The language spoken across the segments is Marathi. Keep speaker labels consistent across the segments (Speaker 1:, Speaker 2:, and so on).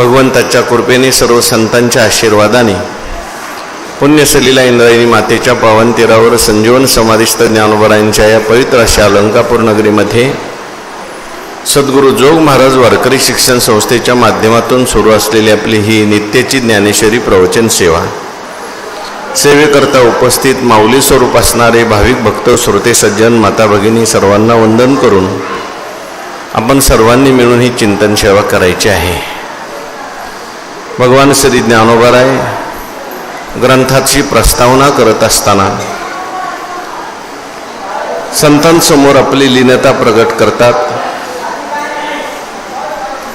Speaker 1: भगवंताच्या कृपेने सर्व संतांच्या आशीर्वादाने पुण्यसलीला इंद्रायणी मातेच्या पावन तीरावर संजीवन समाधिस्थ ज्ञानोबरायांच्या या पवित्र अशा अलंकापूर नगरीमध्ये सद्गुरू जोग महाराज वारकरी शिक्षण संस्थेच्या माध्यमातून सुरू असलेली आपली ही नित्याची ज्ञानेश्वरी प्रवचन सेवा सेवेकरता उपस्थित माऊली स्वरूप असणारे भाविक भक्त श्रोते सज्जन माता भगिनी सर्वांना वंदन करून आपण सर्वांनी मिळून ही चिंतन सेवा करायची आहे. भगवान श्री ज्ञानोबराय ग्रंथाची प्रस्तावना करत असताना संतांसमोर आपली लीनता प्रगट करतात,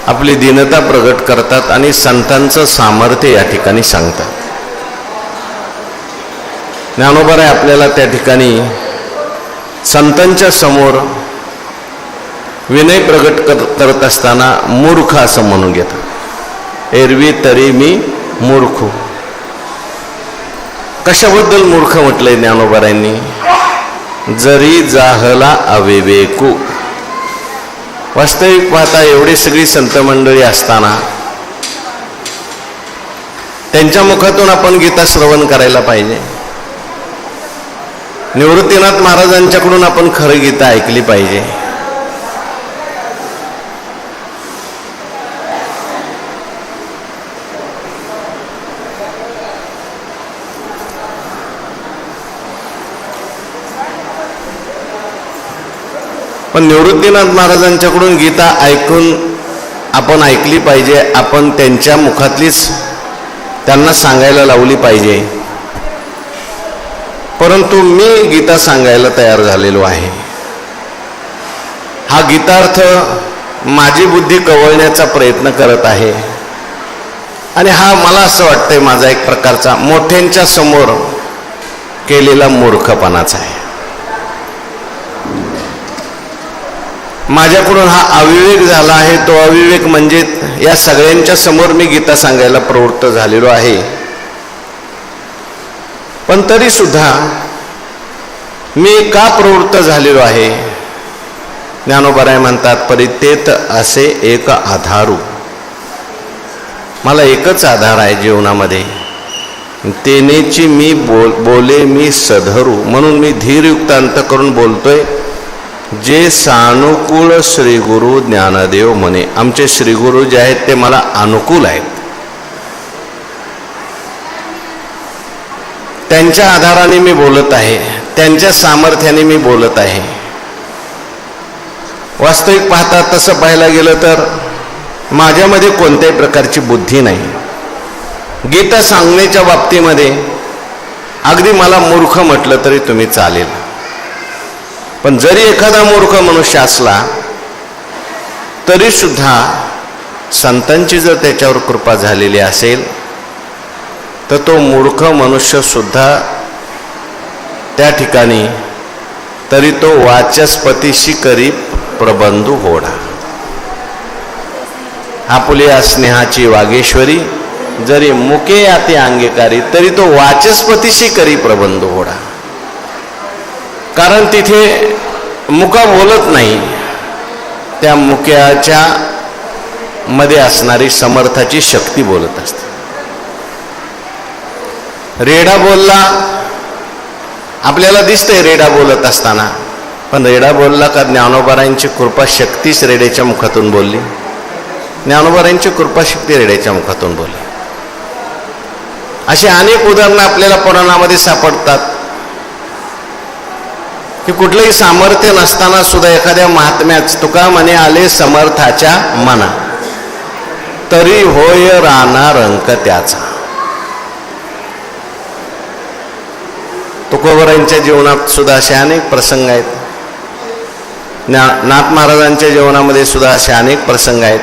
Speaker 1: आपली दीनता प्रगट करतात आणि संतांचं सामर्थ्य या ठिकाणी सांगतात. ज्ञानोबराय आपल्याला त्या ठिकाणी संतांच्या समोर विनय प्रगट करत असताना मूर्ख असं म्हणून घेतात. एरवी तरी मी मूर्ख. कशाबद्दल मूर्ख म्हटलंय ज्ञानोबरायांनी? जरी जाहला अविवेकू. वास्तविक पाहता एवढी सगळी संत मंडळी असताना त्यांच्या मुखातून आपण गीता श्रवण करायला पाहिजे. निवृत्तीनाथ महाराजांच्याकडून आपण खरं गीता ऐकली पाहिजे. पण निवृत्तीनाथ महाराजांच्याकडून गीता आपण ऐकली पाहिजे. आपण त्यांच्या मुखातलीच त्यांना सांगायला लावली पाहिजे. परंतु मी गीता सांगायला तयार झालेलो आहे. हा गीतार्थ माझी बुद्धी कवळण्याचा प्रयत्न करत आहे आणि हा मला असं वाटतंय माझा एक प्रकारचा मोठ्यांच्या समोर केलेला मूर्खपणाचा आहे. माझ्याकडून हा अविवेक झाला आहे. तो अविवेक म्हणजे या सगळ्यांच्या समोर मी गीता सांगायला प्रवृत्त झालेलो आहे. पण तरी सुद्धा मी का प्रवृत्त झालेलो आहे? ज्ञानोबराय म्हणतात, परितेत असे एक आधारू. मला एकच आधार आहे जीवनामध्ये, तेनेची मी बोले मी सधरू. म्हणून मी धीरयुक्त अंत करून बोलतोय. जे सानुकूळ श्रीगुरु ज्ञानदेव म्हणे. आमचे श्रीगुरु जे आहेत ते मला अनुकूल आहेत. त्यांच्या आधाराने मी बोलत आहे, त्यांच्या सामर्थ्याने मी बोलत आहे. वास्तविक पाहता तसं पाहायला गेलं तर माझ्यामध्ये कोणत्याही प्रकारची बुद्धी नाही. गीता सांगण्याच्या बाबतीमध्ये अगदी मला मूर्ख म्हटलं तरी तुम्ही चालेल. पण जरी एखादा मूर्ख मनुष्य असला तरी सुद्धा संतांची जर त्याच्यावर कृपा झालेली असेल तर तो मूर्ख मनुष्य सुद्धा त्या ठिकाणी तरी तो वाचस्पतीशी करी प्रबंधू होडा. आपुल्या स्नेहाची वागेश्वरी जरी मुके याते अंगीकारी तरी तो वाचस्पतीशी करी प्रबंधू होडा. कारण तिथे मुका बोलत नाही, त्या मुक्याच्या मध्ये असणारी समर्थाची शक्ती बोलत असते. रेडा बोलला, आपल्याला दिसतंय रेडा बोलत असताना, पण रेडा बोलला का ज्ञानोबरायांची कृपा शक्तीच रेड्याच्या मुखातून बोलली. ज्ञानोबरायांची कृपा शक्ती रेड्याच्या मुखातून बोलली. अशी अनेक उदाहरणं आपल्याला पुराणामध्ये सापडतात की कुठलंही सामर्थ्य नसताना सुद्धा एखाद्या महात्म्याच तुका म्हणे आले समर्थाच्या मना तरी होय राहणार अंक त्याचा. तुकोबरांच्या जीवनात सुद्धा असे अनेक प्रसंग आहेत. नाथ महाराजांच्या जीवनामध्ये सुद्धा असे अनेक प्रसंग आहेत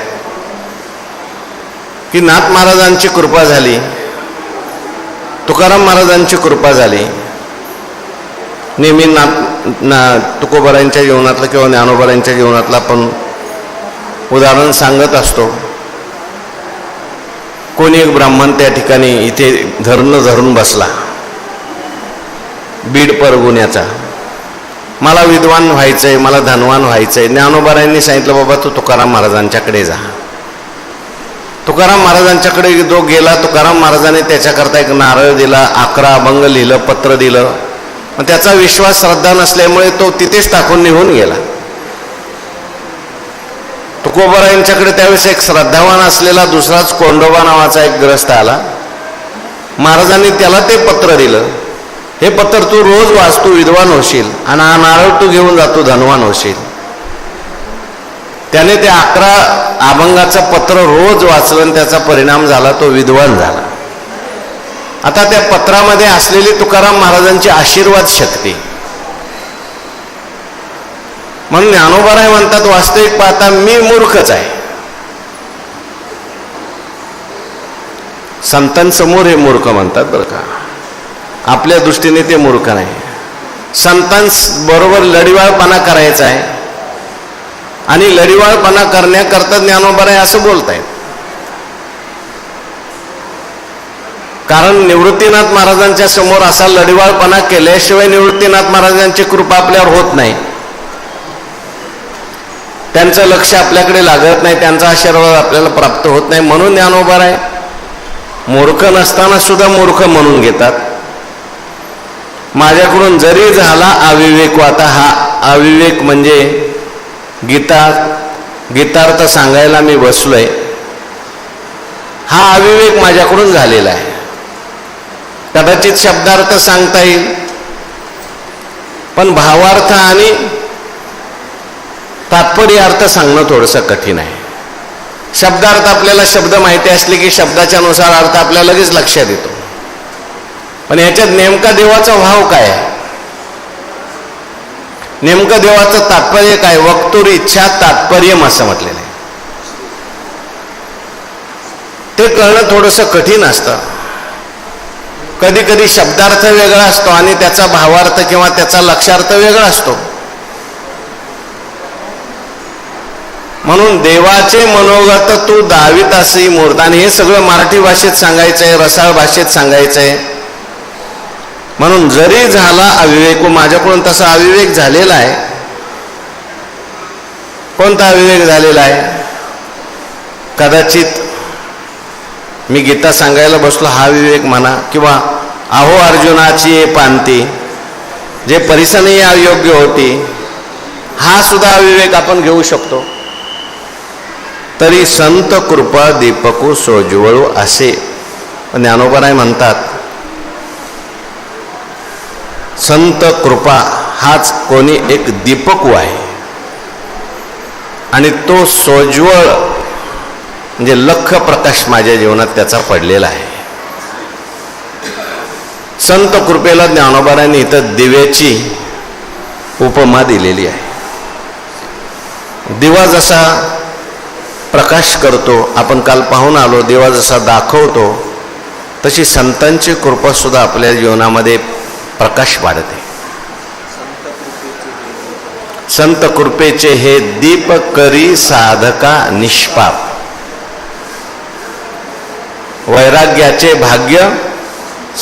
Speaker 1: की नाथ महाराजांची कृपा झाली, तुकाराम महाराजांची कृपा झाली. नेहमी तुकोबरांच्या जीवनातलं किंवा ज्ञानोबरांच्या जीवनातलं आपण उदाहरण सांगत असतो. कोणी एक ब्राह्मण त्या ठिकाणी इथे धरून बसला, बीड परगुण्याचा. मला विद्वान व्हायचंय, मला धनवान व्हायचंय. ज्ञानोबरायांनी सांगितलं, बाबा तू तुकाराम महाराजांच्याकडे जा. तुकाराम महाराजांच्याकडे जो गेला, तुकाराम महाराजांनी त्याच्याकरता एक नारळ दिला, 11 अभंग लिहिलं, पत्र दिलं. पण त्याचा विश्वास श्रद्धा नसल्यामुळे तो तिथेच टाकून निघून गेला. तुकोबारायांच्याकडे त्यावेळेस एक श्रद्धावान असलेला दुसराच कोंडोबा नावाचा एक ग्रस्त आला. महाराजांनी त्याला ते पत्र दिलं, हे पत्र तू रोज वाच, तू विद्वान होशील, आणि हा नारळ तू घेऊन जा, तू धनवान होशील. त्याने ते 11 अभंगाचं पत्र रोज वाचलं आणि त्याचा परिणाम झाला, तो विद्वान झाला. आता त्या पत्रामध्ये असलेली तुकाराम महाराजांची आशीर्वाद शक्ती. म्हणून ज्ञानोबाराय म्हणतात, वास्तविक पाहता मी मूर्खच आहे. संतांसमोर हे मूर्ख म्हणतात बरं का, आपल्या दृष्टीने ते मूर्ख नाही. संतांबरोबर लढिवाळपणा करायचा आहे आणि लढिवाळपणा करण्याकरता ज्ञानोबाराय असं बोलतायत. कारण निवृत्तीनाथ महाराजांच्या समोर असा लढिवाळपणा केल्याशिवाय निवृत्तीनाथ महाराजांची कृपा आपल्यावर होत नाही. त्यांचं लक्ष आपल्याकडे लागत नाही, त्यांचा आशीर्वाद आपल्याला प्राप्त होत नाही. म्हणून ज्ञानोबाराय मूर्ख नसताना सुद्धा मूर्ख म्हणून घेतात. माझ्याकडून जरी झाला अविवेक, आता हा अविवेक म्हणजे गीतार्थ सांगायला मी बसलोय, हा अविवेक माझ्याकडून झालेला आहे. कदाचित शब्दार्थ सांगता येईल, पण भावार्थ आणि तात्पर्य अर्थ सांगणं थोडंसं कठीण आहे. शब्दार्थ आपल्याला शब्द माहिती असले की शब्दाच्या नुसार अर्थ आपल्याला लगेच लक्षात येतो, पण याच्यात नेमका देवाचा भाव काय आहे, नेमकं देवाचं तात्पर्य काय, वक्तुर इच्छा तात्पर्यम असं म्हटलेलं आहे. ते कळणं थोडंसं कठीण असतं. कधी कधी शब्दार्थ वेगळा असतो आणि त्याचा भावार्थ किंवा त्याचा लक्षार्थ वेगळा असतो. म्हणून देवाचे मनोगत तू दावीत असे मूर्त, आणि हे सगळं मराठी भाषेत सांगायचं आहे, रसाळ भाषेत सांगायचं आहे. म्हणून जरी झाला अविवेक, माझ्याकडून तसा अविवेक झालेला आहे. कोणता अविवेक झालेला आहे? कदाचित मी गीता सांगायला बसलो हा विवेक म्हणा, किंवा अहो अर्जुनाची पांती जे परिसने अयोग्य होती, हा सुद्धा अविवेक आपण घेऊ शकतो. तरी संत कृपा दीपकू सोज्वळू असे ज्ञानोबाराय म्हणतात. संत कृपा हाच कोणी एक दीपकू आहे आणि तो सोज्वळ म्हणजे लख प्रकाश माझ्या जीवनात त्याचा पडलेला आहे. संत कृपेला ज्ञानोबारायांनी इथं दिव्याची उपमा दिलेली आहे. दिवा जसा प्रकाश करतो, आपण काल पाहून आलो, दिवा जसा दाखवतो, तशी संतांची कृपा सुद्धा आपल्या जीवनामध्ये प्रकाश वाढते. संत कृपेचे हे दीप करी साधका निष्पाप, वैराग्याचे भाग्य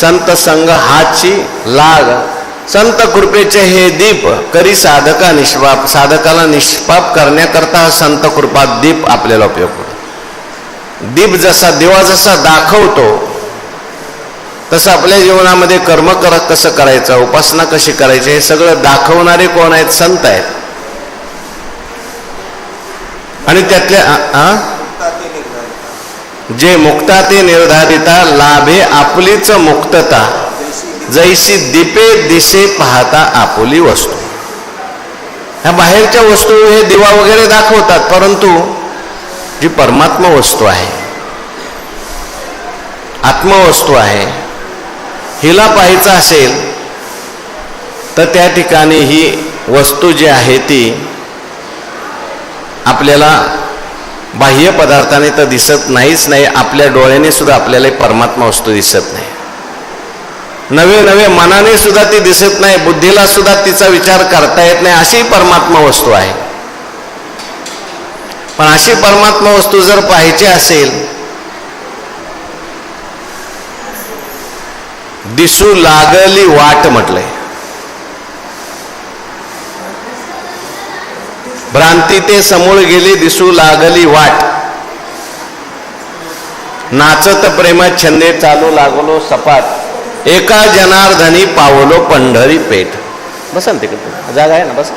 Speaker 1: संत संग हाची लाग. संत कृपेचे हे दीप करी साधका निष्पाप, साधकाला निष्पाप करण्याकरता संत कृपा दीप आपल्याला उपयोग होतो. दीप जसा दिवा जसा दाखवतो तसं आपल्या जीवनामध्ये कर्म कसं करायचं, उपासना कशी करायची, हे सगळं दाखवणारे कोण आहेत? संत आहेत. आणि त्यातल्या जे मुक्ता ते निर्धारिता, लाभे आपलीच मुक्तता, जैसी दीपे दिसे पाहता आपुली वस्तू. ह्या बाहेरच्या वस्तू हे दिवा वगैरे दाखवतात, परंतु जी परमात्मा वस्तू आहे, आत्मवस्तू आहे, हिला पाहायचं असेल तर त्या ठिकाणी ही वस्तू जी आहे ती आपल्याला बाह्य पदार्थाने तर दिसत नाहीच नाही, आपल्या डोळ्याने सुद्धा आपल्याला परमात्मा वस्तू दिसत नाही. नवे नवे मनाने सुद्धा ती दिसत नाही, बुद्धीला सुद्धा तिचा विचार करता येत नाही, अशी परमात्मा वस्तू आहे. पण अशी परमात्मा वस्तू जर पाहायची असेल, दिसू लागली वाट म्हटलंय. भ्रांती ते समूळ गेली, दिसू लागली वाट. नाचत प्रेम छंदे चालू लागलो सपाट एका जनार्दनी पावलो पंढरी पेठ. बसा ना तिकडे जागा आहे ना, बसा.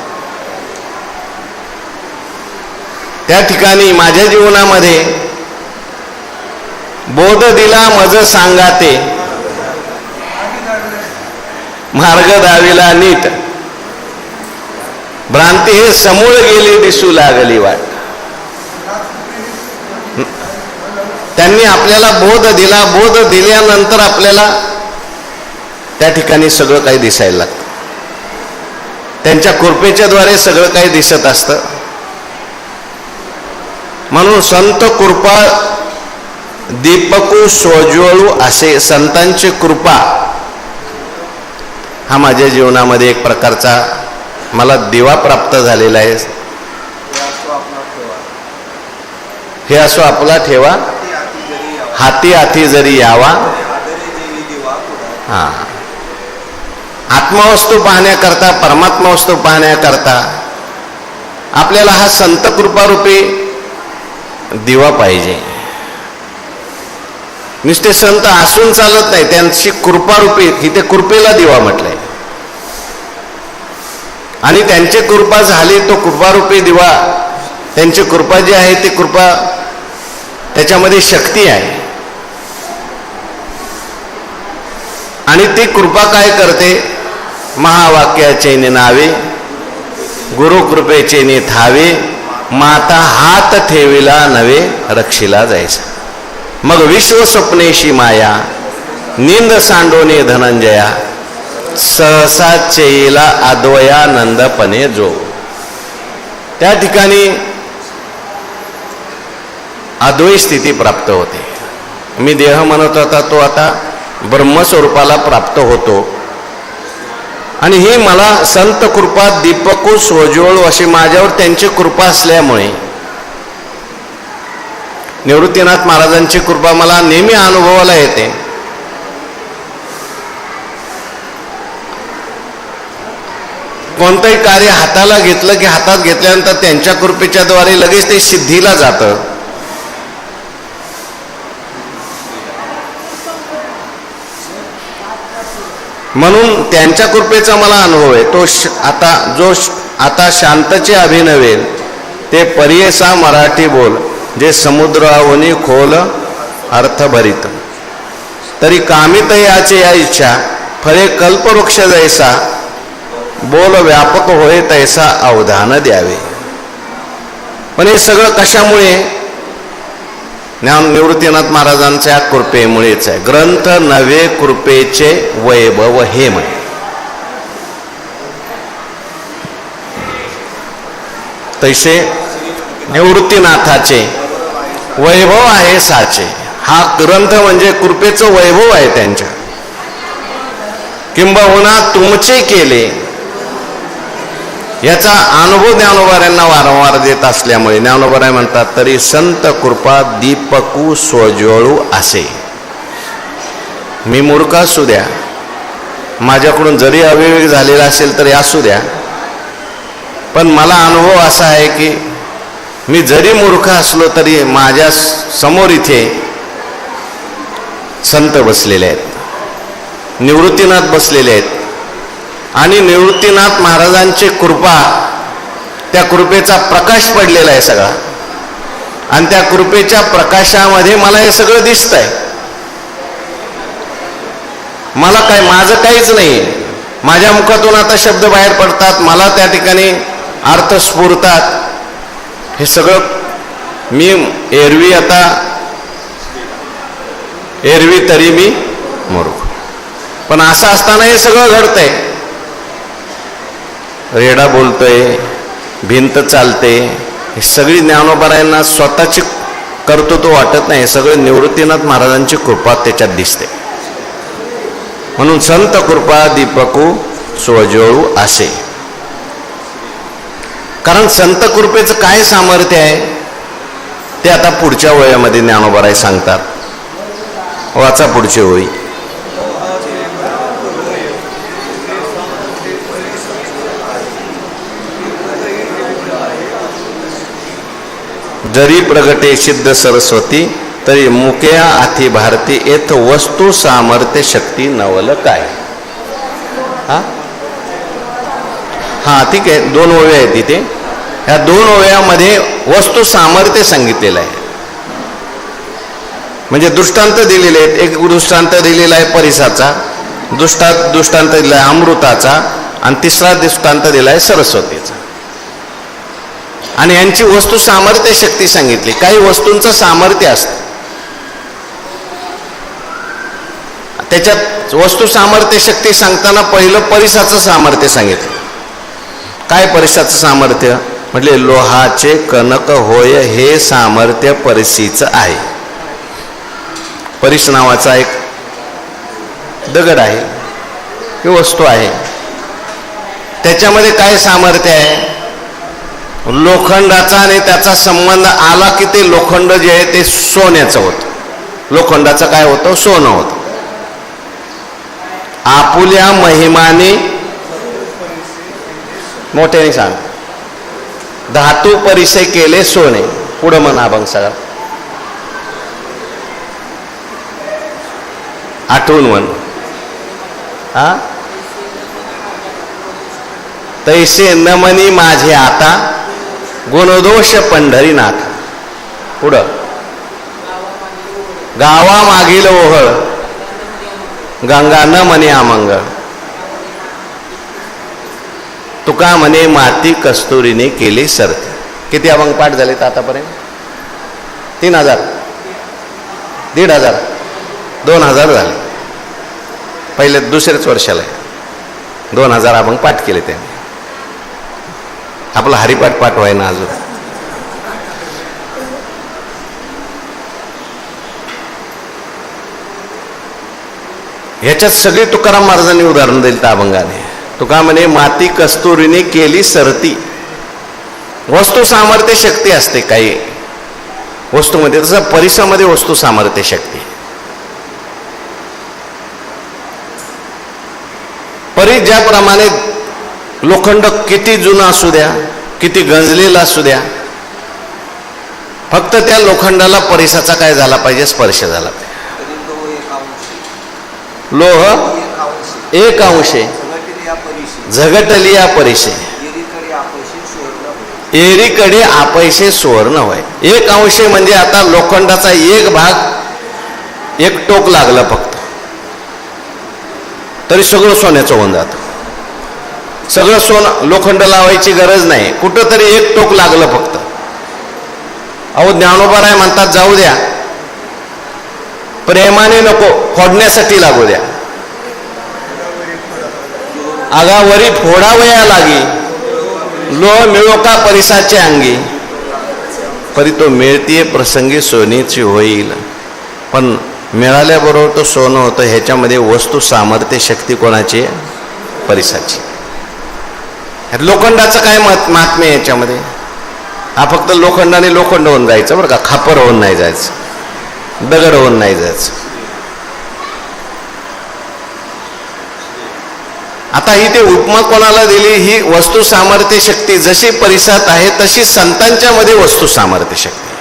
Speaker 1: त्या ठिकाणी माझ्या जीवनामध्ये बोध दिला मज सांगाते मार्ग दाविला नीट भ्रांती हे समूळ गेली दिसू लागली वाट. त्यांनी आपल्याला बोध दिला, बोध दिल्यानंतर आपल्याला त्या ठिकाणी सगळं काही दिसायला लागतं. त्यांच्या कृपेच्या द्वारे सगळं काही दिसत असतं. म्हणून संत कृपा दीपकू सोज्वळू असे संतांची कृपा हा माझ्या जीवनामध्ये एक प्रकारचा मला दिवा प्राप्त झालेला आहे. हे असो आपला ठेवा हाती हाती जरी यावा. हा, आत्मवस्तू पाहण्याकरता, परमात्मा वस्तू पाहण्याकरता आपल्याला हा संत कृपारूपी दिवा पाहिजे. नुसते संत असून चालत नाही, त्यांची कृपारूपी, इथे कृपेला दिवा म्हटलंय. आणि त्यांची कृपा झाली तो कृपारूपी दिवा, त्यांची कृपा जी आहे ती कृपा, त्याच्यामध्ये शक्ती आहे. आणि ती कृपा काय करते? महावाक्याचे नावे गुरु कृपेचे थावे माता हात ठेविला नवे रक्षिला जायचा. मग विश्व स्वप्नेशी माया निंद सांडोने धनंजया सहसा चेला अद्वयानंदपणे जो. त्या ठिकाणी अद्वैत स्थिती प्राप्त होते. मी देह म्हणत होता तो आता ब्रह्मस्वरूपाला प्राप्त होतो. आणि ही मला संत कृपा दीपकू सोज्वळू अशी माझ्यावर त्यांची कृपा असल्यामुळे, निवृत्तीनाथ महाराजांची कृपा मला नेहमी अनुभवाला येते. कोणतंही कार्य हाताला घेतलं की हातात घेतल्यानंतर त्यांच्या कृपेच्या द्वारे लगेच ते सिद्धीला जातं. म्हणून त्यांच्या कृपेचा मला अनुभव आहे. तो आता शांतचे अभिनवेल ते परियसा मराठी बोल जे समुद्रावनी खोल अर्थ भरित तरी कामित याचे या इच्छा फळे कल्पवृक्ष जैसा बोल व्यापक होय तैसा अवधान द्यावे. पण हे सगळं कशामुळे? निवृत्तीनाथ महाराजांच्या कृपेमुळेच आहे. ग्रंथ नवे कृपेचे वैभव हे म्हणे. तैसे निवृत्तीनाथाचे वैभव आहे साचे. हा ग्रंथ म्हणजे कृपेचं वैभव आहे त्यांच्या. किंबहुना तुमचे केले याचा अनुभव ज्ञानोबाऱ्यांना वारंवार देत असल्यामुळे ज्ञानोबाराय म्हणतात तरी संत कृपा दीपकू सोज्वळू असे. मी मूर्ख असू द्या, माझ्याकडून जरी अविवेक झालेला असेल तरी असू द्या, पण मला अनुभव असा आहे की मी जरी मूर्ख असलो तरी माझ्या समोर इथे संत बसलेले आहेत, निवृत्तीनाथ बसलेले आहेत. आणि निवृत्तीनाथ महाराजांची कृपा, त्या कृपेचा प्रकाश पडलेला आहे सगळा. आणि त्या कृपेच्या प्रकाशामध्ये मला हे सगळं दिसतंय. मला काय, माझं काहीच नाही. माझ्या मुखातून आता शब्द बाहेर पडतात, मला त्या ठिकाणी अर्थ स्फुरतात. हे सगळं मी एरवी तरी मी मूर्ख. पण असं असताना हे सगळं घडतंय. रेडा बोलतोय, भिंत चालते, हे सगळी ज्ञानोबारायांना स्वतःची कर्तृत्व वाटत नाही. सगळं निवृत्तीनाथ महाराजांची कृपा त्याच्यात दिसते. म्हणून संत कृपा दीपकू सोज्वळू असे. कारण संत कृपेचं काय सामर्थ्य आहे ते आता पुढच्या वयामध्ये ज्ञानोबाराय सांगतात. वाचा पुढची ओळी. जरी प्रगटे सिद्ध सरस्वती तरी मुक्या अति भारती येथ वस्तू सामर्थ्य शक्ती नवल काय. हा ठीक आहे, 2 ओव्या आहेत तिथे. ह्या 2 ओव्यामध्ये वस्तू सामर्थ्य सांगितलेलं आहे. म्हणजे दृष्टांत दिलेले आहेत. एक दृष्टांत दिलेला आहे परिसाचा, दृष्टांत दिला आहे अमृताचा, आणि तिसरा दृष्टांत दिला आहे सरस्वतीचा. आणि यांची वस्तू सामर्थ्य शक्ती सांगितली. काही वस्तूंचं सामर्थ्य असतं, त्याच्यात वस्तू सामर्थ्य शक्ती सांगताना पहिलं परिसाचं सामर्थ्य सांगितलं. काय परिसाचं सामर्थ्य म्हटले, लोहाचे कणक होय हे सामर्थ्य परिसीचं आहे. परिस नावाचा एक दगड आहे, ही वस्तू आहे. त्याच्यामध्ये काय सामर्थ्य आहे, लोखंडाचा, आणि त्याचा संबंध आला की ते लोखंड जे आहे ते सोन्याचं होतं. लोखंडाचं काय होतं, सोनं होतं. आपुल्या महिमाने, मोठ्याने सांग, धातू परिचय केले सोने. पुढं म्हणा अभंग सगळा आठवून म्हण. तैसे नमनी माझे आता गुणदोष पंढरीनाथ. पुढं गावा मागील ओहळ गंगा न म्हणे आमंगळ. तुका म्हणे माती कस्तुरीने केली सरते. किती अभंग पाठ झालेत आतापर्यंत? 3000, 1500, 2000 झाले. पहिले दुसऱ्याच वर्षाला 2000 अभंग पाठ केले त्यांनी. आपला हरिपाठ पाठवाय ना अजून. ह्याच्यात सगळी तुकाराम महाराजांनी उदाहरण दिली त्या अभंगाने. तुका म्हणे माती कस्तुरीने केली सरती. वस्तू सामर्थ्य शक्ती असते काही वस्तूमध्ये, तसं परिसरामध्ये वस्तू सामर्थ्य शक्ती. परी ज्याप्रमाणे लोखंड किती जुना असू द्या, किती गंजलेला असू द्या, फक्त त्या लोखंडाला परिसाचा काय झाला पाहिजे, स्पर्श झाला पाहिजे. लोह एक अंशे झगटली या परिशे, एरीकडे आपैसे सुवर्ण होय. एक अंशे म्हणजे आता लोखंडाचा एक भाग, एक टोक लागलं फक्त, तरी सगळं सोन्याचं होऊन जातं. सगळं सोनं, लोखंड लावायची गरज नाही, कुठं तरी एक टोक लागलं फक्त. अहो ज्ञानोबाराय म्हणतात, जाऊ द्या, प्रेमाने नको, फोडण्यासाठी लागू द्या. आगावरी फोडावया लागी, लोह मिळो का परिसाचे अंगी. परी तो मिळतीये प्रसंगी सोनीची होईल, पण मिळाल्याबरोबर तो सोनं होतं. ह्याच्यामध्ये वस्तू सामर्थ्य शक्ती कोणाची आहे, परिसाची. लोखंडाचं काय महात्म्य याच्यामध्ये, हा फक्त लोखंडाने लोखंड होऊन जायचं बरं का, खापर होऊन नाही जायचं, दगड होऊन नाही जायचं. आता ही ते उपमा कोणाला दिली, ही वस्तू सामर्थ्य शक्ती जशी परिसात आहे तशी संतांच्या मध्ये वस्तू सामर्थ्य शक्ती.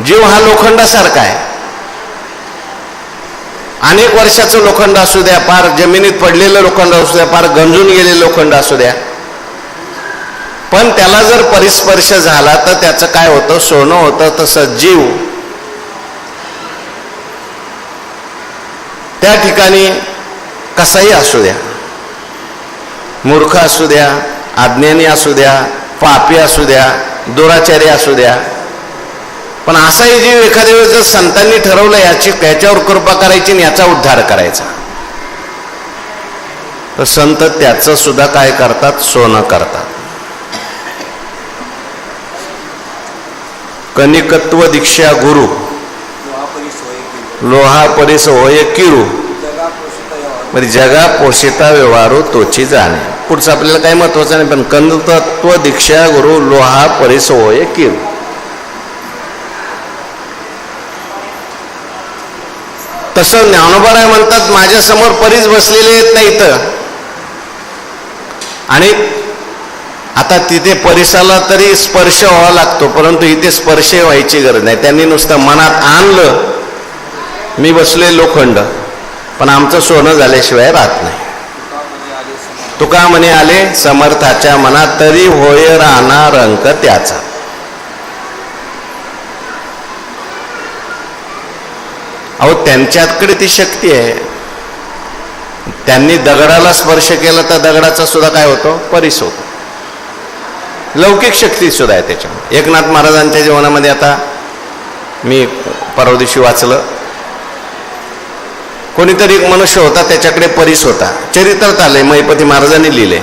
Speaker 1: जीव हा लोखंडासारखा आहे. अनेक वर्षाचं लोखंड असू द्या, पार जमिनीत पडलेलं लोखंड असू द्या, पार गंजून गेलेलं लोखंड असू द्या, पण त्याला जर परिस्पर्श झाला तर त्याचं काय होतं, सोनं होतं. तसं जीव त्या ठिकाणी कसाही असू द्या, मूर्ख असू द्या, अज्ञानी असू द्या, पापी असू द्या, दुराचारी असू द्या, पण असाही जीव एखाद्या वेळेस जर संतांनी ठरवलं याच्यावर कृपा करायची आणि याचा उद्धार करायचा, तर संत त्याचं सुद्धा काय करतात, सोनं करतात. कनिकत्व दीक्षा गुरु लोहा परिस होय किरू. म्हणजे जगा पोषिता व्यवहारो तोची जाणे. पुढचं आपल्याला काही महत्वाचं नाही, पण कनिकत्व दीक्षा गुरु लोहा परिस होय किरू. तसं ज्ञानोबाराय म्हणतात, माझ्या समोर परीच बसलेले आहेत नाही तर, आणि आता तिथे परिसाला तरी स्पर्श व्हावा लागतो, परंतु इथे स्पर्श व्हायची गरज नाही. त्यांनी नुसतं मनात आणलं, मी बसले लोखंड, पण आमचं सोनं झाल्याशिवाय राहत नाही. तुका म्हणे आले समर्थाच्या मनात, तरी होय राहणार अंक त्याचा. अहो त्यांच्याकडे ती शक्ती आहे. त्यांनी दगडाला स्पर्श केला तर दगडाचा सुद्धा काय होतो, परीस होतो. लौकिक शक्ती सुद्धा आहे त्याच्यामध्ये. एकनाथ महाराजांच्या जीवनामध्ये आता मी परवा दिवशी वाचलं, कोणीतरी एक मनुष्य होता, त्याच्याकडे परीस होता. चरित्रात आले, महिपती महाराजांनी लिहिले.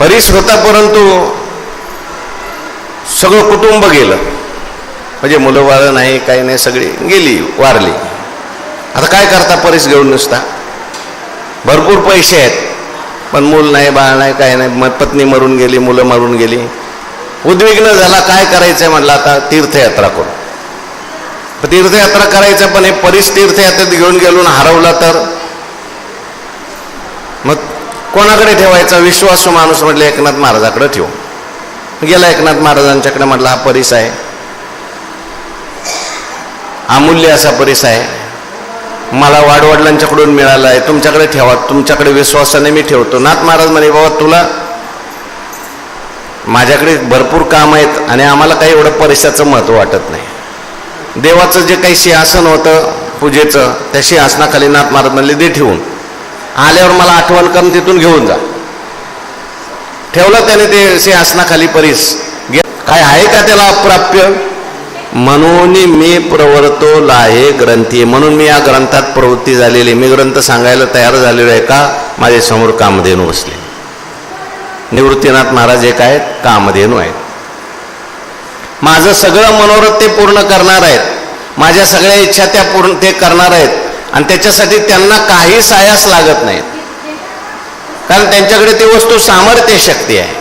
Speaker 1: परीस होता, परंतु सगळं कुटुंब गेलं, म्हणजे मुलं बाळ नाही, काही नाही, सगळी गेली, वारली. आता काय करता, परीस घेऊन नुसता, भरपूर पैसे आहेत, पण मूल नाही, बाळ नाही, काय नाही, मग पत्नी मरून गेली, मुलं मरून गेली. उद्विग्न झाला, काय करायचंय म्हटलं, आता तीर्थयात्रा करू. तीर्थयात्रा करायचं, पण हे परीस तीर्थयात्रेत घेऊन गेलो हरवला तर मग कोणाकडे ठेवायचा? विश्वासू माणूस म्हटलं एकनाथ महाराजाकडे ठेवू. गेला एकनाथ महाराजांच्याकडे, म्हटलं हा परीस आहे, अमूल्य असा परीस आहे, मला वाडवडिलांच्याकडून मिळाला आहे, तुमच्याकडे ठेवा, तुमच्याकडे विश्वासाने मी ठेवतो. नाथ महाराज म्हणे, बाबा तुला माझ्याकडे भरपूर काम आहेत आणि आम्हाला काही एवढं परीसाचं महत्त्व वाटत नाही. देवाचं जे काही सिंहासन होतं पूजेचं, त्या सिंहासनाखाली नाथ महाराज म्हणले दे ठेवून, आल्यावर मला आठवण करून तिथून घेऊन जा. ठेवलं त्याने ते सिंहासनाखाली परीस. काय आहे का त्याला अप्राप्य? म्हणून मी प्रवर्तो लाहे ग्रंथी, म्हणून मी या ग्रंथात प्रवृत्ती झालेली, मी ग्रंथ सांगायला तयार झालेलो आहे. का? माझे समोर कामधेनू बसले. निवृत्तीनाथ महाराज एक आहेत, कामधेनू आहेत. माझं सगळं मनोरथ ते पूर्ण करणार आहेत, माझ्या सगळ्या इच्छा त्या पूर्ण ते करणार आहेत, आणि त्याच्यासाठी त्यांना काही सायास लागत नाहीत, कारण त्यांच्याकडे ती वस्तू सामर्थ्य शक्ती आहे.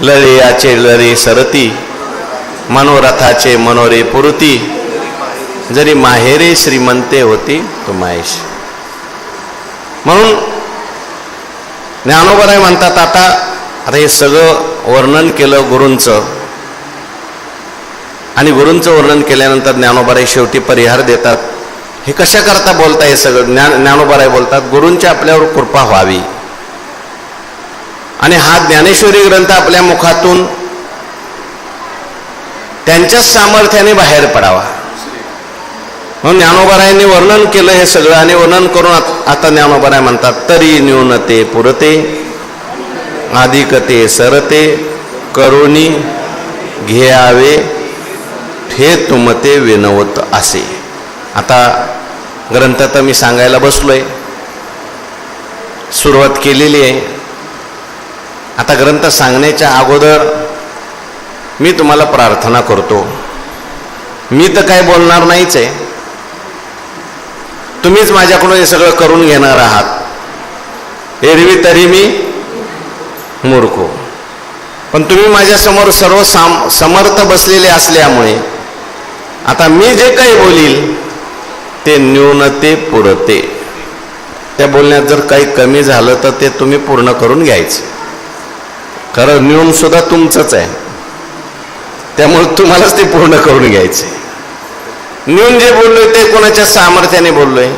Speaker 1: लळे याचे लळे सरती, मनोरथाचे मनोरे पुरती, जरी माहेरे श्रीमंते होती तुमायशी. म्हणून ज्ञानोबराय म्हणतात, आता हे सगळं वर्णन केलं गुरूंचं, आणि गुरूंचं वर्णन केल्यानंतर ज्ञानोबराय शेवटी परिहार देतात. हे कशा करता बोलता? हे सगळं ज्ञानोबराय बोलतात, गुरूंची आपल्यावर कृपा व्हावी आणि हा ज्ञानेश्वरी ग्रंथ आपल्या मुखातून त्यांच्याच सामर्थ्याने बाहेर पडावा. म्हणून ज्ञानोबरायांनी वर्णन केलं हे सगळं, आणि वर्णन करून आता ज्ञानोबराय म्हणतात, तरी न्यूनते पुरते अधिकते सरते, करुणी घ्यावे हे तुमते विनवत असे. आता ग्रंथ तर मी सांगायला बसलोय, सुरुवात केलेली आहे. आता ग्रंथ सांगण्याच्या अगोदर मी तुम्हाला प्रार्थना करतो. मी तर काय बोलणार नाहीच आहे, तुम्हीच माझ्याकडून हे सगळं करून घेणार आहात. एरवी तरी मी मूर्ख, पण तुम्ही माझ्यासमोर सर्व समर्थ बसलेले असल्यामुळे आता मी जे काही बोलील ते न्यूनते पुरते. त्या बोलण्यात जर काही कमी झालं तर ते तुम्ही पूर्ण करून घ्यायचं. खरं न्यून सुद्धा तुमचंच आहे, त्यामुळे तुम्हालाच ते पूर्ण करून घ्यायचे. न्यून जे बोललोय ते कोणाच्या सामर्थ्याने बोललोय,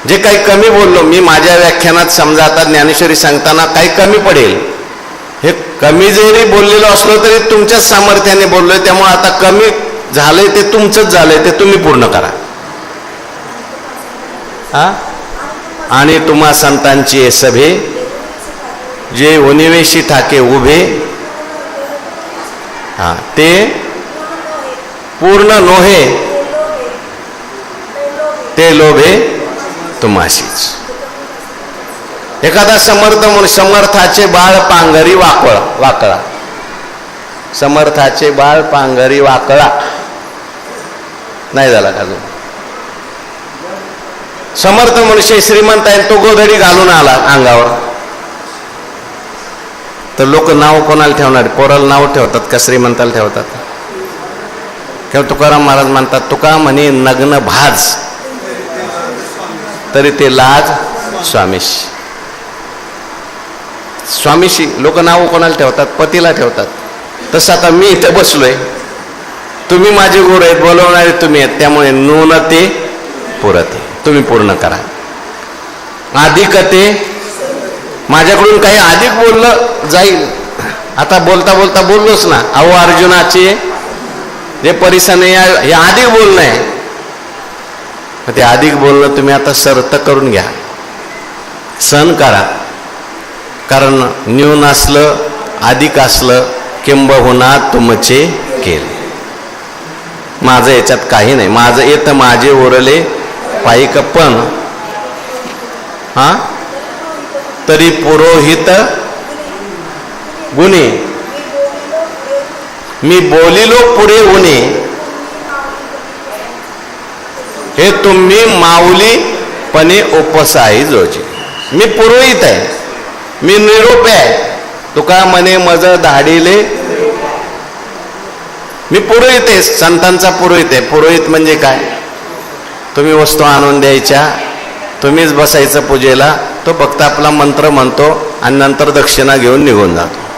Speaker 1: जे काही कमी बोललो मी माझ्या व्याख्यानात, समजा आता ज्ञानेश्वरी सांगताना काही कमी पडेल, हे कमी जरी बोललेलो असलो तरी तुमच्याच सामर्थ्याने बोललोय, त्यामुळे आता कमी झालंय ते तुमचंच झालंय, ते तुम्ही पूर्ण करा. आणि तुम्हा संतांची सभे जे उनिवेशी ठाके उभे, ते पूर्ण नोहे ते लोभे तुम्हाशीच. एखादा समर्थाचे बाळ पांघरी वाकळा, समर्थाचे बाळ पांघरी वाकळा नाही झाला का अजून? समर्थ मनुष्य श्रीमंत आहे, तो गोधडी घालून आला अंगावर, तर लोक नाव कोणाला ठेवणार? पोराला नाव ठेवतात का श्रीमंताला ठेवतात? किंवा तुकाराम महाराज म्हणतात, तुका म्हणे नग्न भाज तरी ते लाज स्वामीशी. स्वामीशी लोक नाव कोणाला ठेवतात? पतीला ठेवतात. तसं आता मी इथे बसलोय, तुम्ही माझे गुरु आहेत, बोलवणारे तुम्ही आहेत, त्यामुळे न्यूनते पुरते, तुम्ही पूर्ण करा. अधिकते, माझ्याकडून काही अधिक बोललं जाईल. आता बोलता बोलता बोललोच ना, अहो अर्जुनाचे जे परिसने हे अधिक बोलणं आहे. ते अधिक बोलणं तुम्ही आता सर्त करून घ्या, सहन करा. कारण न्यून असलं अधिक असलं किंबहुना तुमचे केले. माझं याच्यात काही नाही, माझं येतं माझे उरले पायिक पण तरी पुरोहित गुणे, मी बोलिलो पुढे उणे, हे तुम्ही माऊलीपणे उपसाई जोजी. मी पुरोहित आहे, मी निरोप आहे. तुका म्हणे मज धाडीले, मी पुरोहित आहे, संतांचा पुरोहित आहे. पुरोहित म्हणजे काय? तुम्ही वस्तू आणून द्यायच्या, तुम्हीच बसायचं पूजेला, तो फक्त आपला मंत्र म्हणतो आणि नंतर दक्षिणा घेऊन निघून जातो.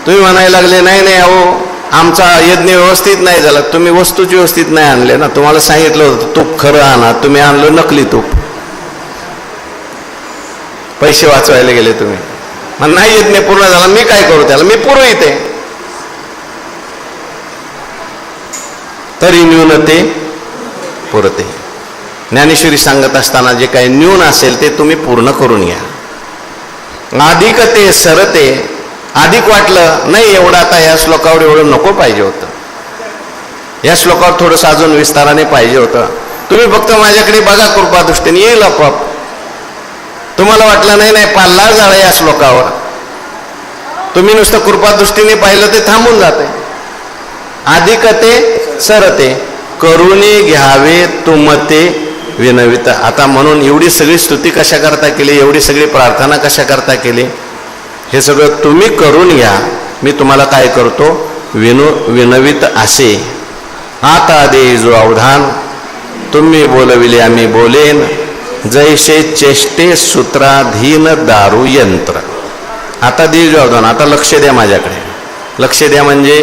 Speaker 1: तुम्ही म्हणायला लागले नाही नाही अहो आमचा यज्ञ व्यवस्थित नाही झाला. तुम्ही वस्तूच व्यवस्थित नाही आणले ना. तुम्हाला सांगितलं होतं तूप खरं आणा, तुम्ही आणलं नकली तूप. पैसे वाचवायला गेले तुम्ही. मग नाही यज्ञ पूर्ण झाला, मी काय करू त्याला? मी पुरोहित आहे. तरी न्यूनते पुरते. ज्ञानेश्वरी सांगत असताना जे काही न्यून असेल ते तुम्ही पूर्ण करून घ्या. अधिकते सरते, अधिक वाटलं नाही एवढं, आता या श्लोकावर एवढं नको पाहिजे होतं, या श्लोकावर थोडंसं अजून विस्ताराने पाहिजे होतं. तुम्ही फक्त माझ्याकडे बघा कृपादृष्टीने, येईल आपोआप. तुम्हाला वाटलं नाही नाही पाल्ला झाला या श्लोकावर, तुम्ही नुसतं कृपादृष्टीने पाहिलं ते थांबून जाते. अधिकते सरते, करुणी घ्यावे तुमते विनवित. आता म्हणून एवढी सगळी स्तुती कशा करता केली, एवढी सगळी प्रार्थना कशा करता केली, हे सगळं तुम्ही करून घ्या. मी तुम्हाला काय करतो? विनवित असे. आता दे जो अवधान, तुम्ही बोलविले आम्ही बोलेन, जैसे चेष्टे सूत्राधीन दारू यंत्र. आता दे जो अवधान, आता लक्ष द्या माझ्याकडे. लक्ष द्या म्हणजे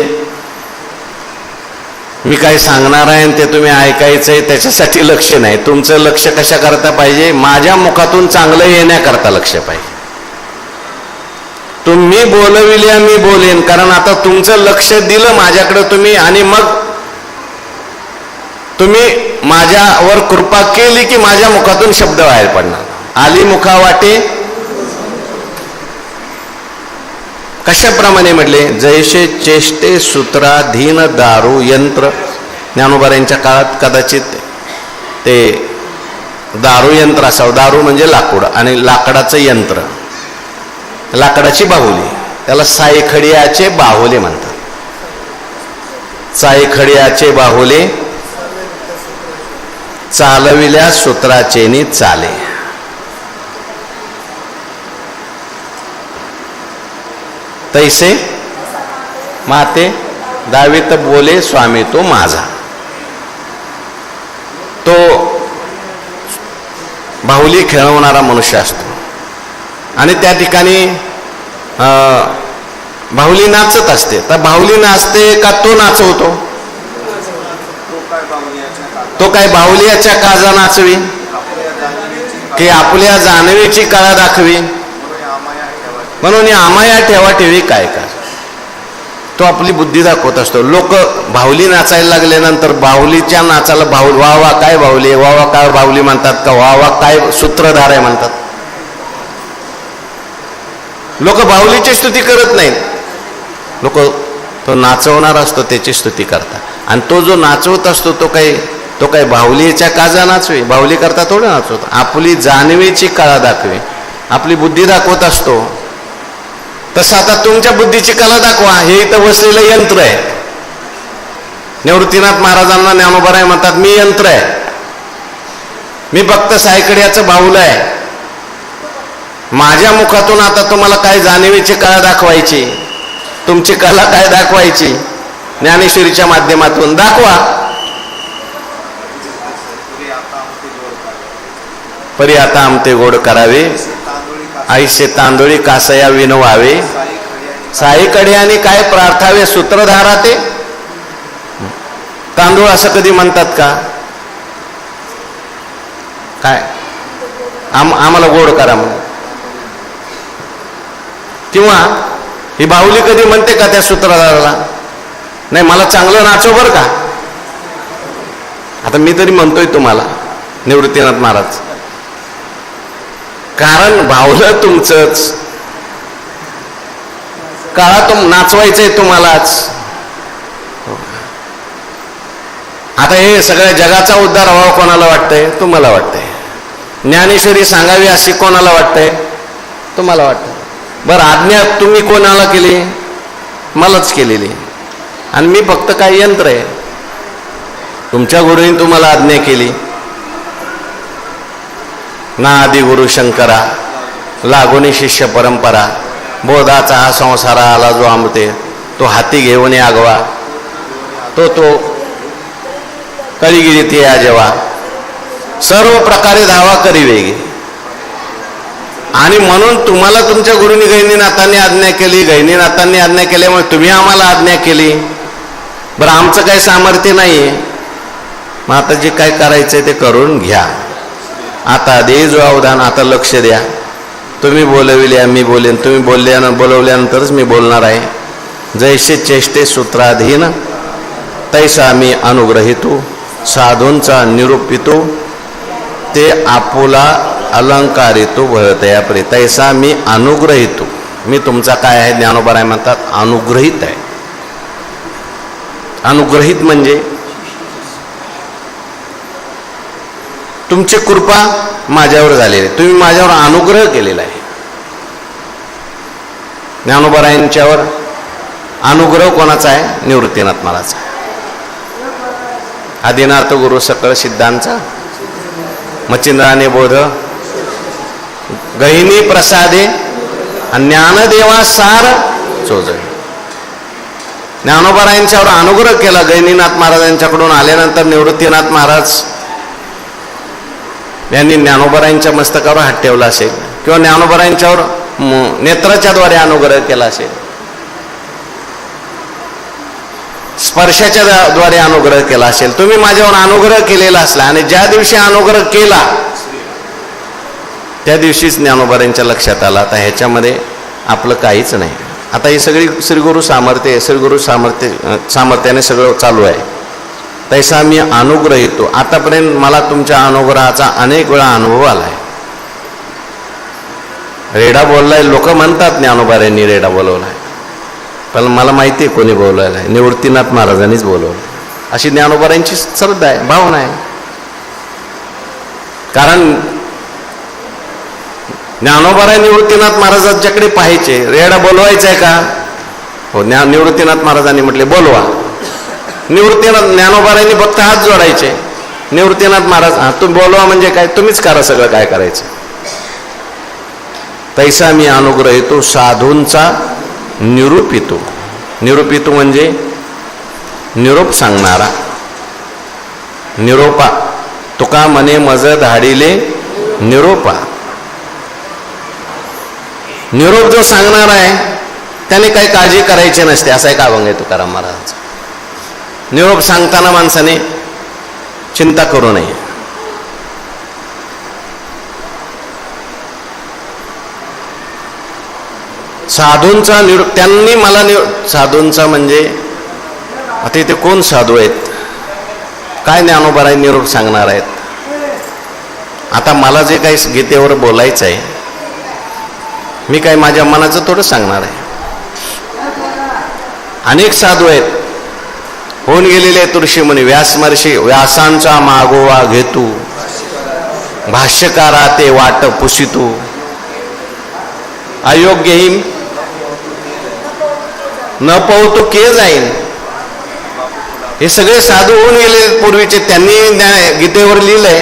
Speaker 1: मी काय सांगणार आहे ते तुम्ही ऐकायचंय त्याच्यासाठी लक्ष नाही. तुमचं लक्ष कशा करता पाहिजे? माझ्या मुखातून चांगलं येण्याकरता लक्ष पाहिजे. तुम्ही बोलविले मी बोलेन, कारण आता तुमचं लक्ष दिलं माझ्याकडे तुम्ही, आणि मग तुम्ही माझ्यावर कृपा केली की माझ्या मुखातून शब्द बाहेर पडणार. आली मुखा वाटे, कशाप्रमाणे म्हटले? जैसे चेष्टे सूत्राधीन दारू यंत्र. ज्ञानोबाऱ्यांच्या काळात कदाचित ते दारू यंत्र असावं. दारू म्हणजे लाकूड आणि लाकडाचं यंत्र, लाकडाची बाहुली, त्याला सायखडियाचे बाहुले म्हणतात. सायखडियाचे बाहुले चालविल्या सूत्राचेनी चाले. तैसे माते दावीत बोले स्वामी तो माझा. तो बाहुली खेळवणारा मनुष्य असतो आणि त्या ठिकाणी बाहुली नाचत असते. तर बाहुली नाचते का तो नाचवतो? तो काय बाहुलीच्या काजा नाचवी की आपल्या जाणीवेची कळा दाखवी? म्हणून आमाया ठेवा ठेवी काय का, तो आपली बुद्धी दाखवत असतो. लोक बाहुली नाचायला लागल्यानंतर बाहुलीच्या नाचाला वा वा काय बाहुली, वा वा काय बाहुली म्हणतात, का वा वा काय सूत्रधार आहे म्हणतात. लोक बाहुलीची स्तुती करत नाहीत. लोक तो नाचवणार असतो त्याची स्तुती करतात. आणि तो जो नाचवत असतो तो काही बाहुलीच्या काजा नाचवे, बाहुली करता थोडं नाचवतो. आपली जाणीवेची कळा दाखवे, आपली बुद्धी दाखवत असतो. तसं आता तुमच्या बुद्धीची कला दाखवा. हे इथं बसलेलं यंत्र आहे. निवृत्तीनाथ महाराजांना ज्ञानोबाराय म्हणतात मी यंत्र आहे, मी फक्त सायकड्याचं बाहुलं आहे. माझ्या मुखातून आता तुम्हाला काय जाणीवेची कला दाखवायची, तुमची कला काय दाखवायची, ज्ञानेश्वरीच्या माध्यमातून दाखवा. परी आता आमते गोड करावे, आईसे तांदुळी कासया विनवावे, साईकडे आणि काय प्रार्थावे सूत्रधारा ते. तांदूळ असं कधी म्हणतात का? काय आम्हाला गोड करा म्हणून. किंवा ही बाहुली कधी म्हणते का त्या सूत्रधाराला, नाही मला चांगलं नाचव बरं का? आता मी तरी म्हणतोय तुम्हाला निवृत्तीनाथ महाराज, कारण भावलं तुमचंच, काळा तुम नाचवायचंय तुम्हालाच. आता हे सगळ्या जगाचा उद्धार व्हावा कोणाला वाटतंय? तुम्हाला वाटतंय. ज्ञानेश्वरी सांगावी अशी कोणाला वाटतंय? तुम्हाला वाटतंय. बरं, आज्ञा तुम्ही कोणाला केली? मलाच केलेली. आणि मी फक्त काय यंत्र आहे. तुमच्या गुरुंनी तुम्हाला आज्ञा केली ना, आदि गुरु शंकरा लागोनी शिष्य परंपरा, बोधाचा हा संसारा आला जो आमते, तो हाती घेऊन आगवा, तो कळीगिरी ते जेव्हा सर्व प्रकारे धावा करी वेगी. आणि म्हणून तुम्हाला तुमच्या गुरुनी गहिनीनाथांनी आज्ञा केली, गहिनीनाथांनी आज्ञा केल्यामुळे तुम्ही आम्हाला आज्ञा केली. बरं, आमचं काही सामर्थ्य नाही, मग आता जे काय करायचंय ते करून घ्या. आता दे जो अवधान, आता लक्ष द्या. तुम्ही बोलविले मी बोलेन, तुम्ही बोलवल्यानंतरच मी बोलणार आहे. जैसे चेष्टे सूत्राधीन तैसा मी अनुग्रहितो, साधूंचा निरूपितो ते आपुला अलंकारितो भरतया प्रे. तैसा मी अनुग्रहितो. मी तुमचा काय आहे? ज्ञानोबा राय म्हणतात अनुग्रहित आहे. अनुग्रहित म्हणजे तुमची कृपा माझ्यावर झालेली आहे, तुम्ही माझ्यावर अनुग्रह केलेला आहे. ज्ञानोबा रायांच्यावर अनुग्रह कोणाचा आहे? निवृत्तीनाथ महाराजचा. आदिनाथ गुरु सकळ सिद्धांचा मच्छिंद्राने बोध गहिनी प्रसादे ज्ञानदेवा सार चोजळे. ज्ञानोबा रायांच्यावर अनुग्रह केला गहिनीनाथ महाराजांच्याकडून आल्यानंतर. निवृत्तीनाथ महाराज यांनी ज्ञानोबरायांच्या मस्तकावर हात ठेवला असेल, किंवा ज्ञानोबरायांच्यावर नेत्राच्या द्वारे अनुग्रह केला असेल, स्पर्शाच्या द्वारे अनुग्रह केला असेल. तुम्ही माझ्यावर अनुग्रह केलेला असला आणि ज्या दिवशी अनुग्रह केला त्या दिवशीच ज्ञानोबरायांच्या लक्षात आला आता ह्याच्यामध्ये आपलं काहीच नाही. आता ही सगळी श्रीगुरु सामर्थ्य, श्रीगुरु सामर्थ्याने सगळं चालू आहे. तैसा मी अनुग्रहितो. आतापर्यंत मला तुमच्या अनुग्रहाचा अनेक वेळा अनुभव आलाय. रेडा बोललाय, लोक म्हणतात ज्ञानोबारांनी रेडा बोलवलाय, पण मला माहिती आहे कोणी बोलवलाय. निवृत्तीनाथ महाराजांनीच बोलवलं. अशी ज्ञानोबारांची श्रद्धा आहे, भावना आहे. कारण ज्ञानोबाराय निवृत्तीनाथ महाराजांच्याकडे पाहायचे. रेडा बोलवायचा आहे का? हो. निवृत्तीनाथ महाराजांनी म्हटले बोलवा. निवृत्तीनाथ ज्ञानोबारायांनी फक्त हात जोडायचे. निवृत्तीनाथ महाराज हा तुम्ही बोलवा म्हणजे काय? तुम्हीच करा सगळं काय करायचं. तैसा मी अनुग्रहितो साधूंचा निरूपितो. निरूपितो म्हणजे निरोप सांगणारा. निरोपा तुका मने मज धाडिले निरोपा. निरोप जो सांगणार आहे त्याने काही काळजी करायची नसते, असा एक अभंग आहे तुकाराम महाराजांचा. निरोप सांगताना माणसाने चिंता करू नये. साधूंचा निरोप त्यांनी मला साधूंचा म्हणजे आता इथे कोण साधू आहेत? काय ज्ञानोबाराय निरोप सांगणार आहेत? आता मला जे काही गीतेवर बोलायचं आहे मी काय माझ्या मनाचं थोडं सांगणार आहे. अनेक साधू आहेत, होऊन गेलेले ऋषीमुनी. व्यासमहर्षी व्यासांचा मागोवा घेतू, भाष्यकारा ते वाट पुसितू, अयोग्यही न पावतो के जाईन. हे सगळे साधू होऊन गेले पूर्वीचे, त्यांनी गीतेवर लिहिलंय.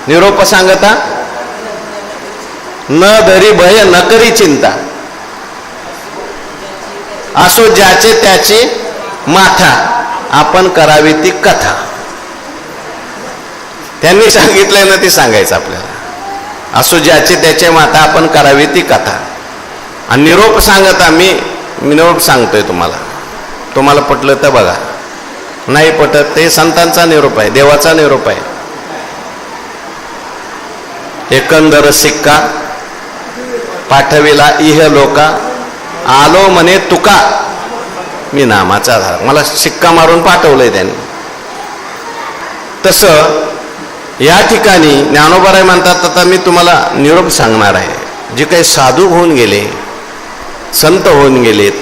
Speaker 1: निरोप सांगता न धरी भय न करी चिंता, असो ज्याचे त्याचे माथा, आपण करावी ती कथा. त्यांनी सांगितलंय ना ती सांगायचं आपल्याला. असो ज्याचे त्याचे माता आपण करावी ती कथा. आणि निरोप सांगता मी निरोप सांगतोय तुम्हाला पटलं तर बघा, नाही पटत ते संतांचा निरोप आहे, देवाचा निरोप आहे. एकंदर सिक्का पाठविला इह लोका, आलो म्हणे तुका मी नामाचा आधार. मला शिक्का मारून पाठवलंय त्यांनी. तसं या ठिकाणी ज्ञानोबाराय म्हणतात, आता मी तुम्हाला निरोप सांगणार आहे. जे काही साधू होऊन गेले, संत होऊन गेलेत,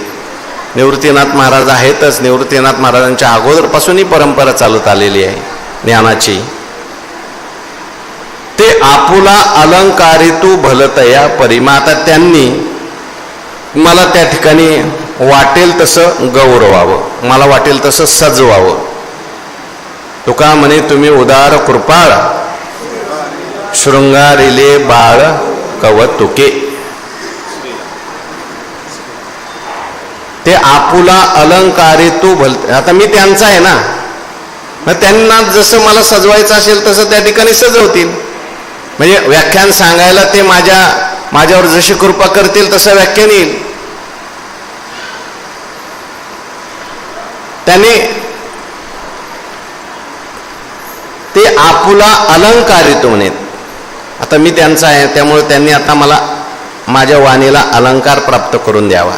Speaker 1: निवृत्तीनाथ महाराज आहेतच, निवृत्तीनाथ महाराजांच्या अगोदरपासूनही परंपरा चालत आलेली आहे ज्ञानाची. ते आपुला अलंकारितू भलतया परिमा. आता त्यांनी मला त्या ठिकाणी वाटेल तसं गौरवावं, मला वाटेल तसं सजवावं. तुका म्हणे तुम्ही उदार कृपाळ, शृंगारिले बाळ कवतुके. ते आपुला अलंकारितू भलत. आता मी त्यांचा आहे ना, मग त्यांना जसं मला सजवायचं असेल तसं त्या ठिकाणी सजवतील. म्हणजे व्याख्यान सांगायला ते माझ्यावर जशी कृपा करतील तसं व्याख्यान येईल. त्यांनी ते आपुला अलंकारित म्हणेत. आता मी त्यांचा आहे त्यामुळे त्यांनी आता मला माझ्या वाणीला अलंकार प्राप्त करून द्यावा.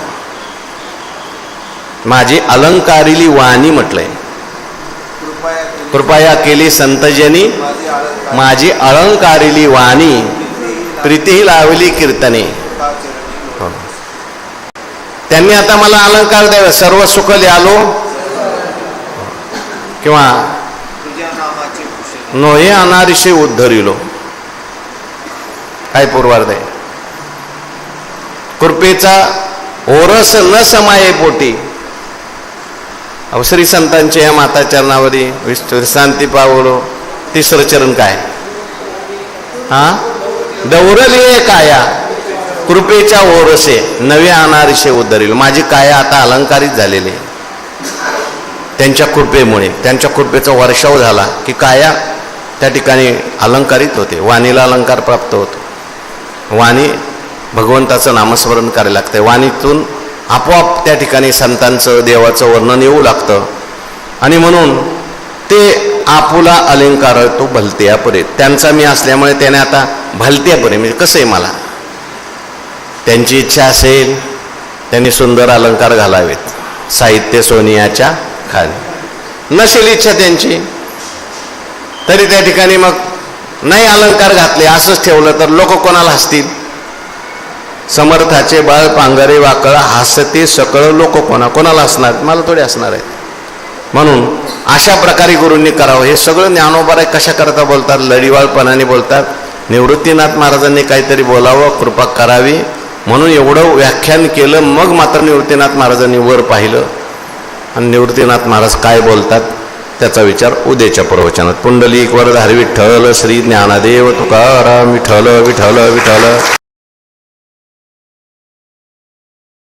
Speaker 1: माझी अलंकारिली वाणी म्हटलंय. कृपया केली संतजनी माझी अलंकारिली वाणी, प्रीती लावली कीर्तने. त्यांनी आता मला अलंकार द्यावे. सर्व सुख ल्यालो किंवा नोहे अनारिशे उद्धरिलो. काय पूर्वार्ध आहे. कृपेचा ओरस न समाये पोटी. श्री संतांच्या या माता चरणावरी विश्रांती पावलो. तिसरं चरण काय, दौरलिये काया कृपेच्या ओरसे नवे अनारिशे उद्धरिलो. माझी काया आता अलंकारित झालेली त्यांच्या कृपेमुळे. त्यांच्या कृपेचा वर्षाव झाला की काया त्या ठिकाणी अलंकारित होते, वाणीला अलंकार प्राप्त होतो. वाणी भगवंताचं नामस्मरण करायला लागतं. वाणीतून आपोआप त्या ठिकाणी संतांचं देवाचं वर्णन येऊ लागतं. आणि म्हणून ते आपुला अलंकार तो भलत्या परे. त्यांचा मी असल्यामुळे त्याने आता भलत्या परे म्हणजे कसं आहे, मला त्यांची इच्छा असेल त्यांनी सुंदर अलंकार घालावेत साहित्य सोनियाच्या खाली. नसेल इच्छा त्यांची तरी त्या ठिकाणी मग नाही अलंकार घातले असंच ठेवलं तर लोक कोणाला हसतील. समर्थाचे बाळ पांघरे वाकळ हसते सकळ लोक कोणाला हसणार, मला थोडे हसणार आहेत. म्हणून अशा प्रकारे गुरूंनी करावं. हे सगळं ज्ञानोबाराय कशा करता बोलतात, लढीवाळपणाने बोलतात. निवृत्तीनाथ महाराजांनी काहीतरी बोलावं, कृपा करावी म्हणून एवढं व्याख्यान केलं. मग मात्र निवृत्तीनाथ महाराजांनी वर पाहिलं आणि निवृत्तीनाथ महाराज काय बोलतात त्याचा विचार उद्याच्या प्रवचनात. पुंडलिक वरधारी विठ्ठल श्री ज्ञानदेव तुकाराम विठ्ठल विठ्ठल विठ्ठल.